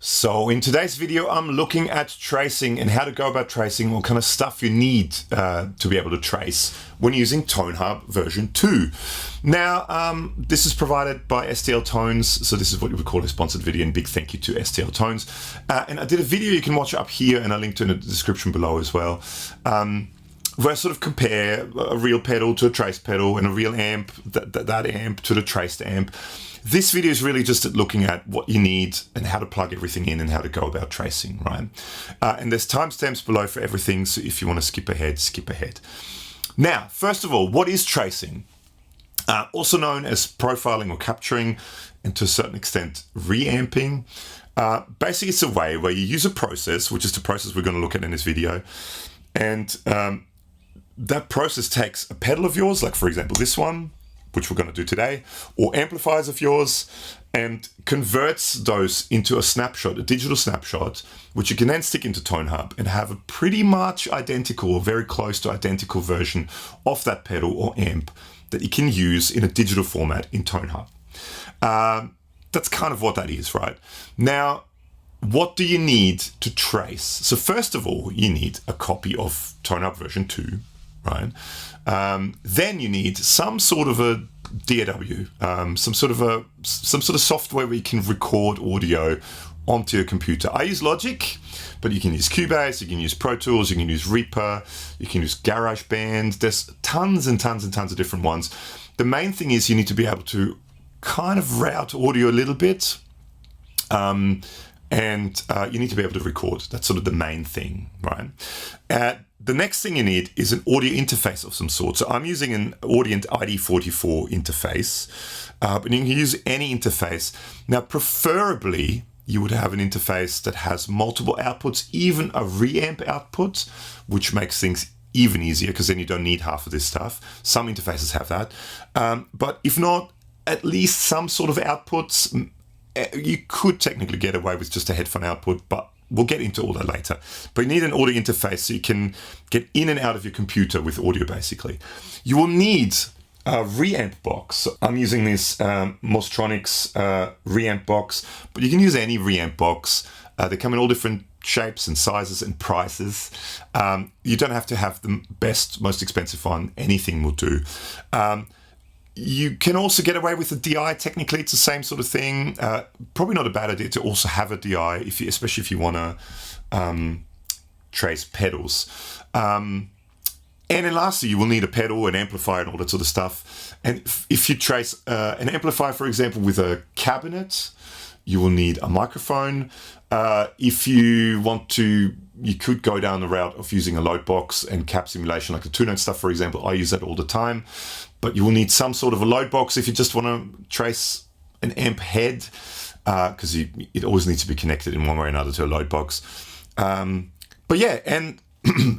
So in today's video, I'm looking at tracing and how to go about tracing, what kind of stuff you need to be able to trace when using ToneHub version 2. Now, this is provided by STL Tones, so this is what you would call a sponsored video, and big thank you to STL Tones. And I did a video you can watch up here, and I'll link to it in the description below as well, where I sort of compare a real pedal to a trace pedal and a real amp, that amp to the traced amp. This video is really just at looking at what you need and how to plug everything in and how to go about tracing, right? And there's timestamps below for everything, so if you want to skip ahead, skip ahead. Now, first of all, what is tracing? Also known as profiling or capturing, and to a certain extent, reamping. Basically, it's a way where you use a process, which is the process we're going to look at in this video, and that process takes a pedal of yours, like for example this one, which we're going to do today, or amplifiers of yours, and converts those into a snapshot, a digital snapshot, which you can then stick into ToneHub and have a pretty much identical or very close to identical version of that pedal or amp that you can use in a digital format in ToneHub. That's kind of what that is, right? Now, what do you need to trace? So first of all, you need a copy of ToneHub version 2, right? Then you need some sort of a DAW, some sort of software where you can record audio onto your computer. I use Logic, but you can use Cubase, you can use Pro Tools, you can use Reaper, you can use GarageBand. There's tons and tons and tons of different ones. The main thing is you need to be able to kind of route audio a little bit, and you need to be able to record. That's sort of the main thing, right? The next thing you need is an audio interface of some sort. So I'm using an Audient ID44 interface, but you can use any interface. Now, preferably, you would have an interface that has multiple outputs, even a reamp output, which makes things even easier because then you don't need half of this stuff. Some interfaces have that. But if not, at least some sort of outputs. You could technically get away with just a headphone output, but we'll get into all that later. But you need an audio interface so you can get in and out of your computer with audio, basically. You will need a reamp box. So I'm using this Mozztronics reamp box, but you can use any reamp box. They come in all different shapes and sizes and prices. You don't have to have the best, most expensive one. Anything will do. You can also get away with a DI. Technically, it's the same sort of thing. Probably not a bad idea to also have a DI, especially if you want to trace pedals. And then lastly, you will need a pedal, an amplifier, and all that sort of stuff. And if you trace an amplifier, for example, with a cabinet, you will need a microphone. If you want to, you could go down the route of using a load box and cap simulation, like the 2-note stuff, for example. I use that all the time. But you will need some sort of a load box if you just want to trace an amp head, because it always needs to be connected in one way or another to a load box. But yeah, and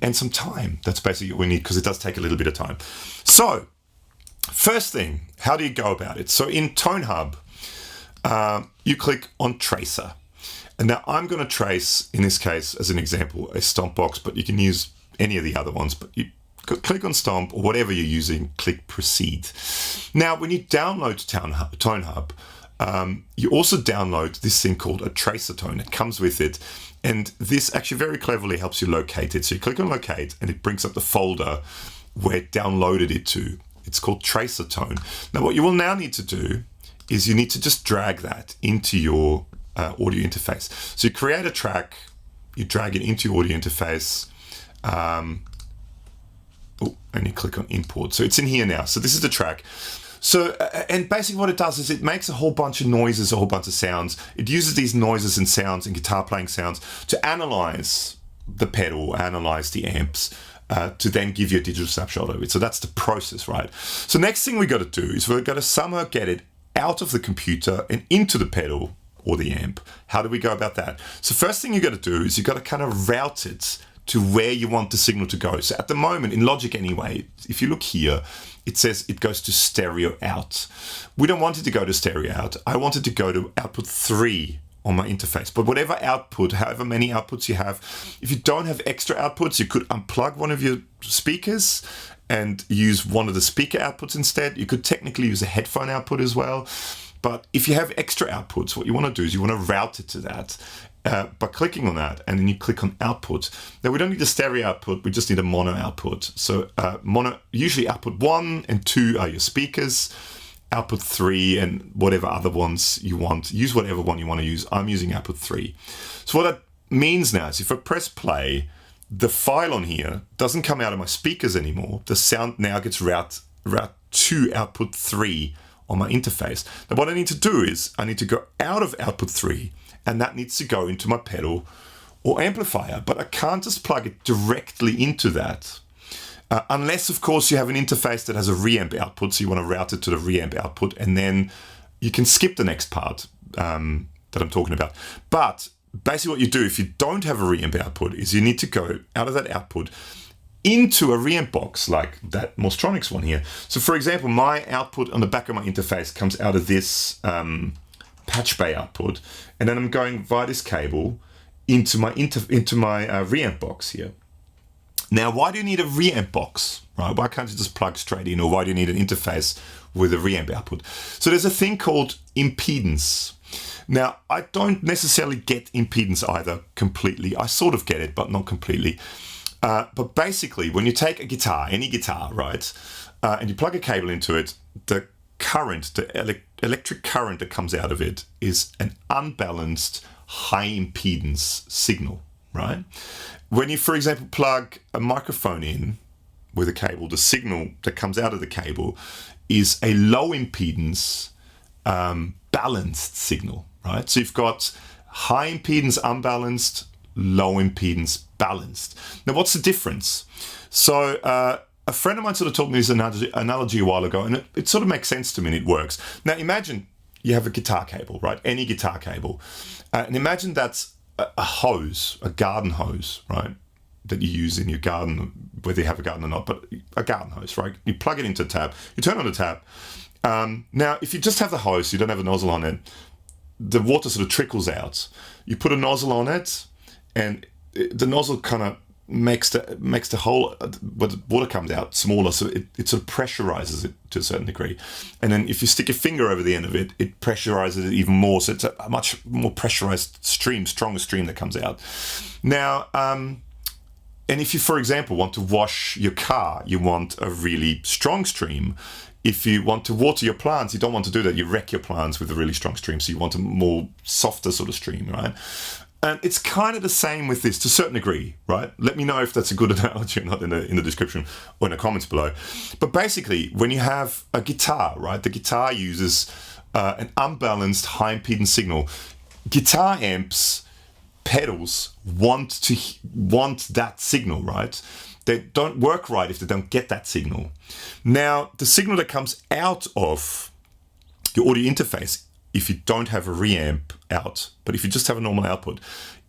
and some time. That's basically what we need, because it does take a little bit of time. So, first thing, how do you go about it? So in ToneHub, you click on Tracer. And now I'm going to trace, in this case, as an example, a stomp box, but you can use any of the other ones. But you click on Stomp, or whatever you're using, click Proceed. Now, when you download ToneHub, you also download this thing called a TracerTone. It comes with it. And this actually very cleverly helps you locate it. So you click on Locate, and it brings up the folder where it downloaded it to. It's called TracerTone. Now, what you will now need to do is you need to just drag that into your audio interface. So you create a track, you drag it into your audio interface, and you click on Import. So it's in here now. So this is the track. So, and basically what it does is it makes a whole bunch of noises, a whole bunch of sounds. It uses these noises and sounds and guitar playing sounds to analyze the pedal, analyze the amps, to then give you a digital snapshot of it. So that's the process, right? So next thing we got to do is we're going to somehow get it out of the computer and into the pedal or the amp. How do we go about that? So first thing you got to do is you got to kind of route it to where you want the signal to go. So at the moment, in Logic anyway, if you look here, it says it goes to stereo out. We don't want it to go to stereo out. I want it to go to output 3 on my interface. But whatever output, however many outputs you have, if you don't have extra outputs, you could unplug one of your speakers and use one of the speaker outputs instead. You could technically use a headphone output as well. But if you have extra outputs, what you want to do is you want to route it to that by clicking on that, and then you click on output. Now we don't need a stereo output, we just need a mono output. So mono, usually output 1 and 2 are your speakers, output 3 and whatever other ones you want. Use whatever one you want to use. I'm using output 3. So what that means now is if I press play, the file on here doesn't come out of my speakers anymore. The sound now gets route to output 3 on my interface. Now what I need to do is I need to go out of output 3, and that needs to go into my pedal or amplifier, but I can't just plug it directly into that. Unless, of course, you have an interface that has a REAMP output, so you want to route it to the REAMP output, and then you can skip the next part that I'm talking about. But basically what you do if you don't have a REAMP output is you need to go out of that output into a REAMP box like that Mozztronics one here. So for example, my output on the back of my interface comes out of this patch bay output, and then I'm going via this cable into my REAMP box here. Now, why do you need a REAMP box, right? Why can't you just plug straight in, or why do you need an interface with a REAMP output? So there's a thing called impedance. Now, I don't necessarily get impedance either completely. I sort of get it, but not completely. But basically, when you take a guitar, any guitar, right, and you plug a cable into it, the current, the electric current that comes out of it is an unbalanced high impedance signal, right? When you, for example, plug a microphone in with a cable, the signal that comes out of the cable is a low impedance balanced signal, right? So you've got high impedance unbalanced, low impedance balanced. Now, what's the difference? So a friend of mine sort of told me this analogy a while ago, and it sort of makes sense to me and it works. Now, imagine you have a guitar cable, right? Any guitar cable. And imagine that's a hose, a garden hose, right? That you use in your garden, whether you have a garden or not, but a garden hose, right? You plug it into a tap, you turn on the tap. Now, if you just have the hose, you don't have a nozzle on it, the water sort of trickles out. You put a nozzle on it, and the nozzle kind of makes the hole where the water comes out smaller, so it sort of pressurizes it to a certain degree. And then if you stick your finger over the end of it, it pressurizes it even more, so it's a much more pressurized stream, stronger stream that comes out. Now, and if you, for example, want to wash your car, you want a really strong stream. If you want to water your plants, you don't want to do that. You wreck your plants with a really strong stream, so you want a more softer sort of stream, right? And it's kind of the same with this to a certain degree, right? Let me know if that's a good analogy or not in the description or in the comments below. But basically, when you have a guitar, right, the guitar uses an unbalanced high impedance signal. Guitar amps, pedals want that signal, right? They don't work right if they don't get that signal. Now, the signal that comes out of your audio interface, if you don't have a REAMP out, but if you just have a normal output,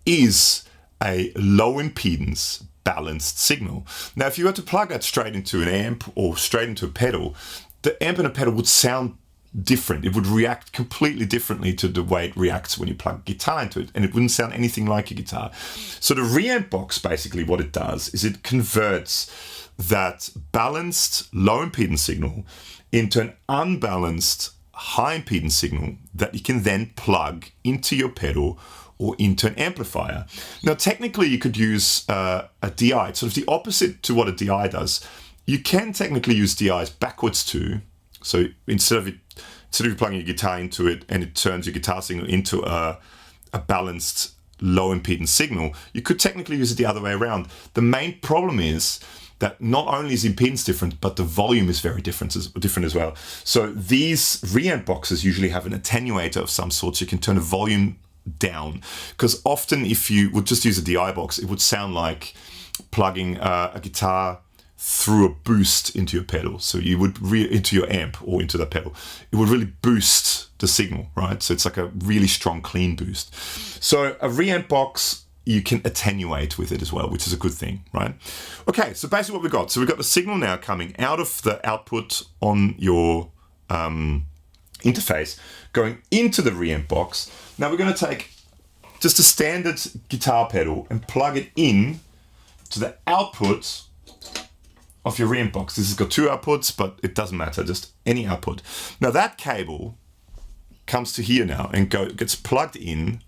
is a low impedance balanced signal. Now, if you were to plug that straight into an amp or straight into a pedal, the amp and a pedal would sound different. It would react completely differently to the way it reacts when you plug a guitar into it, and it wouldn't sound anything like a guitar. So the REAMP box, basically what it does is it converts that balanced low impedance signal into an unbalanced high impedance signal that you can then plug into your pedal or into an amplifier. Now, technically, you could use a DI. It's sort of the opposite to what a DI does. You can technically use DIs backwards too. So instead of you plugging your guitar into it and it turns your guitar signal into a balanced low impedance signal, you could technically use it the other way around. The main problem is that not only is impedance different, but the volume is very different as well. So these REAMP boxes usually have an attenuator of some sort, so you can turn the volume down. Because often if you would just use a DI box, it would sound like plugging a guitar through a boost into your pedal. So you would into your amp or into the pedal. It would really boost the signal, right? So it's like a really strong, clean boost. So a REAMP box, you can attenuate with it as well, which is a good thing, right? Okay, so basically what we've got. So we've got the signal now coming out of the output on your interface, going into the REAMP box. Now we're going to take just a standard guitar pedal and plug it in to the output of your REAMP box. This has got two outputs, but it doesn't matter, just any output. Now that cable comes to here now and gets plugged in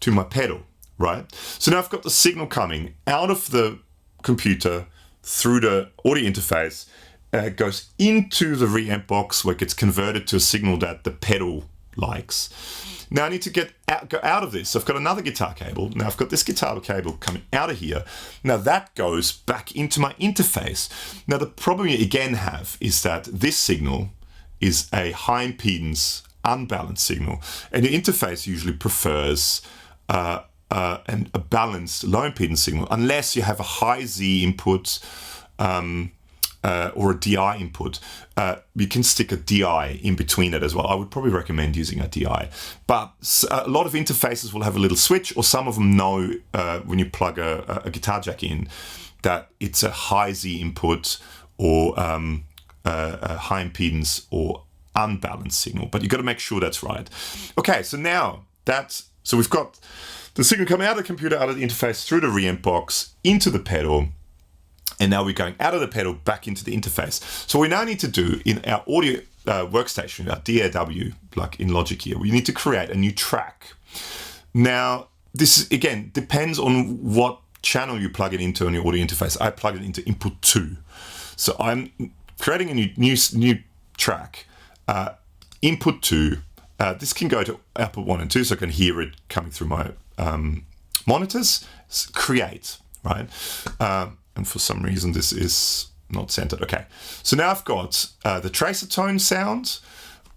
to my pedal, right? So now I've got the signal coming out of the computer through the audio interface, goes into the REAMP box where it gets converted to a signal that the pedal likes. Now I need to go out of this. So I've got another guitar cable. Now I've got this guitar cable coming out of here. Now that goes back into my interface. Now the problem you again have is that this signal is a high impedance, unbalanced signal. And your interface usually prefers a balanced low impedance signal, unless you have a high Z input or a DI input. You can stick a DI in between it as well. I would probably recommend using a DI. But a lot of interfaces will have a little switch, or some of them know when you plug a guitar jack in that it's a high Z input or a high impedance or unbalanced signal. But you've got to make sure that's right. Okay, so now so we've got the signal coming out of the computer, out of the interface, through the REAMP box, into the pedal. And now we're going out of the pedal back into the interface. So what we now need to do in our audio workstation, our DAW, like in Logic here, we need to create a new track. Now, this again depends on what channel you plug it into on your audio interface. I plug it into input 2. So I'm creating a new track, input 2. This can go to output 1 and 2, so I can hear it coming through my monitors. Create, right? And for some reason this is not centered. Okay, so now I've got the TracerTone sound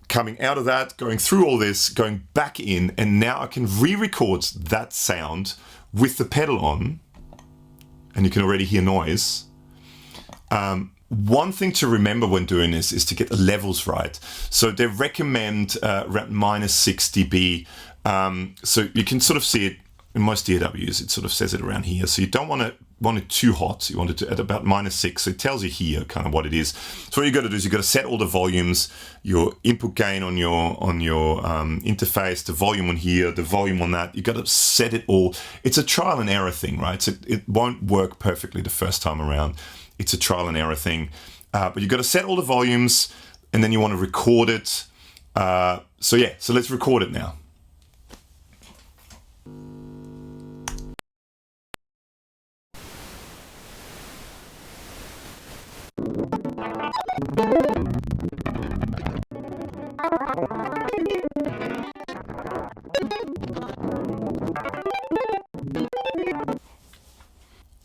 coming out of that, going through all this, going back in, and now I can re-record that sound with the pedal on, and you can already hear noise. One thing to remember when doing this is to get the levels right. So they recommend around -6 dB. So you can sort of see it in most DAWs, it sort of says it around here. So you don't want it too hot. You want it at about -6. So it tells you here kind of what it is. So what you got to do is you got to set all the volumes, your input gain on your interface, the volume on here, the volume on that. You got to set it all. It's a trial and error thing, right? So it won't work perfectly the first time around. It's a trial and error thing. But you got to set all the volumes, and then you want to record it. So yeah, so let's record it now.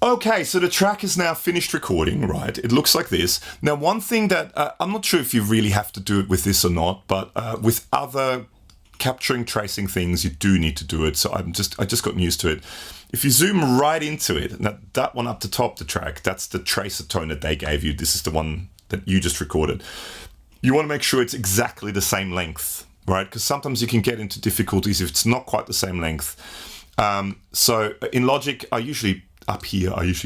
Okay, so the track is now finished recording, right? It looks like this. Now, one thing that I'm not sure if you really have to do it with this or not, but with other capturing, tracing things, you do need to do it. So I just gotten used to it. If you zoom right into it, that one up the top, the track, that's the TracerTone that they gave you. This is the one that you just recorded. You want to make sure it's exactly the same length, right? Because sometimes you can get into difficulties if it's not quite the same length. So in Logic, I usually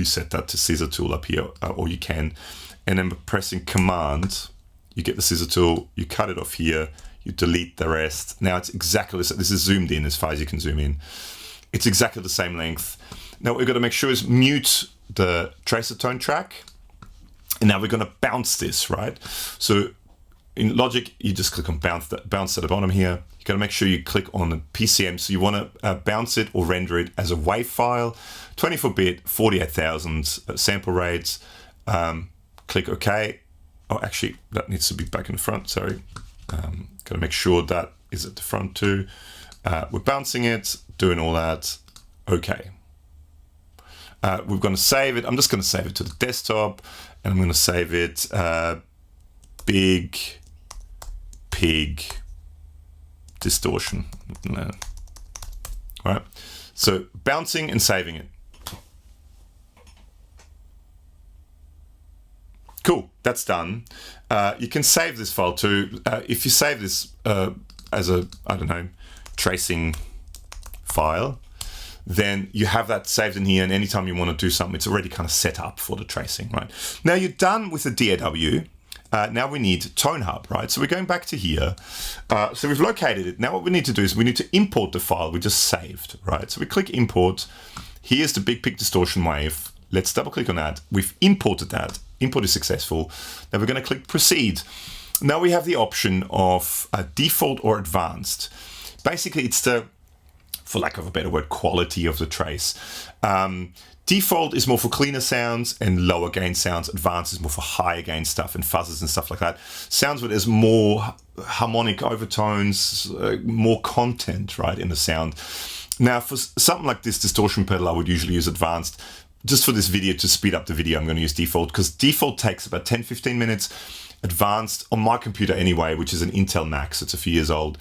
set that to scissor tool up here, or you can, and then pressing Command, you get the scissor tool, you cut it off here, you delete the rest. Now it's exactly the same. This is zoomed in as far as you can zoom in. It's exactly the same length. Now what we've got to make sure is mute the TracerTone track, and now we're going to bounce this, right? So in Logic, you just click on bounce at the bottom here. You got to make sure you click on the PCM. So you want to bounce it or render it as a WAV file, 24-bit, 48,000 sample rates. Click OK. Oh, actually, that needs to be back in the front. Sorry. Got to make sure that is at the front too. We're bouncing it, doing all that. OK. We're going to save it. I'm just going to save it to the desktop, and I'm going to save it Big Pig Distortion. All right. So bouncing and saving it. Cool, that's done. You can save this file too. If you save this as a, I don't know, tracing file, then you have that saved in here, and anytime you want to do something, it's already kind of set up for the tracing, right? Now you're done with the DAW. Now we need ToneHub, right? So we're going back to here. So we've located it. Now what we need to do is we need to import the file we just saved, right? So we click import. Here's the Big Pig Distortion wave. Let's double click on that. We've imported that. Import is successful. Now we're going to click proceed. Now we have the option of default or advanced. Basically, it's the, for lack of a better word, quality of the trace. Default is more for cleaner sounds and lower gain sounds. Advanced is more for higher gain stuff and fuzzes and stuff like that. Sounds where there's more harmonic overtones, more content, right, in the sound. Now, for something like this distortion pedal, I would usually use advanced. Just for this video, to speed up the video, I'm going to use default, because default takes about 10-15 minutes. Advanced, on my computer anyway, which is an Intel Max, it's a few years old,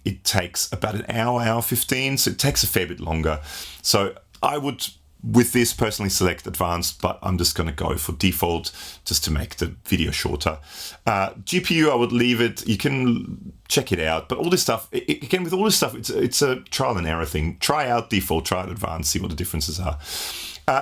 it takes about an hour 15, so it takes a fair bit longer. So I would, with this, personally select advanced, but I'm just going to go for default just to make the video shorter. GPU, I would leave it. You can check it out, but all this stuff, again, with all this stuff, it's a trial and error thing. Try out default, try out advanced, see what the differences are.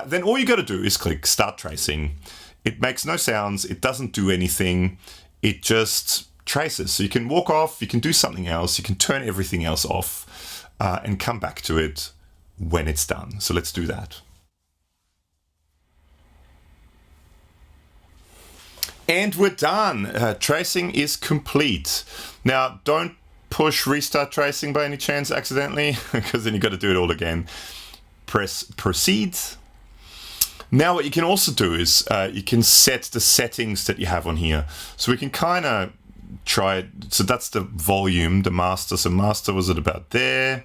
Then all you got to do is click Start Tracing. It makes no sounds. It doesn't do anything. It just traces. So you can walk off, you can do something else, you can turn everything else off and come back to it when it's done. So let's do that. And we're done. Tracing is complete. Now, don't push restart tracing by any chance accidentally, because then you've got to do it all again. Press proceed. Now what you can also do is you can set the settings that you have on here. So we can kind of try it. So that's the volume, the master. So master was at about there.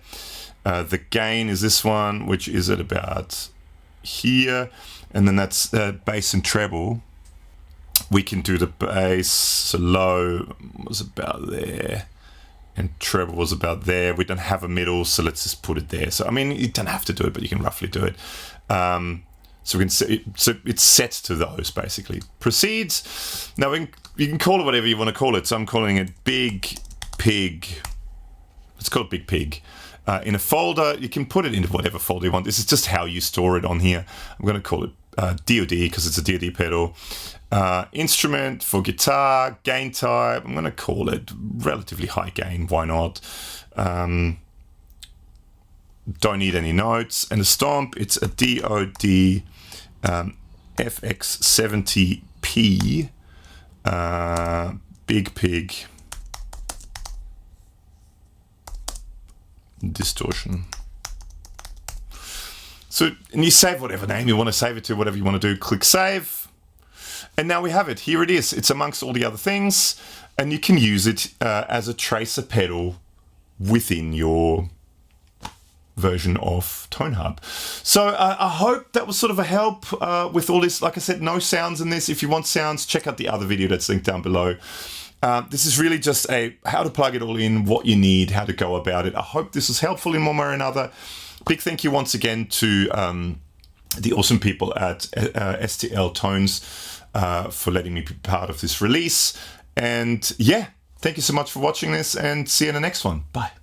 The gain is this one, which is at about here. And then that's bass and treble. We can do the bass, so low was about there. And treble was about there. We don't have a middle, so let's just put it there. So, I mean, you don't have to do it, but you can roughly do it. So we can set, so it's set to those basically. Proceeds. Now you can call it whatever you want to call it. So I'm calling it Big Pig. Let's call it Big Pig. In a folder, you can put it into whatever folder you want. This is just how you store it on here. I'm going to call it DoD because it's a DoD pedal. Instrument for guitar, gain type. I'm going to call it relatively high gain. Why not? Don't need any notes. And the stomp, it's a DoD FX70P Big Pig distortion. So, and you save whatever name you want to save it to, whatever you want to do. Click save. And now we have it. Here it is. It's amongst all the other things. And you can use it as a tracer pedal within your version of ToneHub. So I hope that was sort of a help with all this. Like I said, no sounds in this. If you want sounds, check out the other video that's linked down below. This is really just a how to plug it all in, what you need, how to go about it. I hope this was helpful in one way or another. Big thank you once again to the awesome people at STL Tones for letting me be part of this release. And yeah, thank you so much for watching this, and see you in the next one. Bye.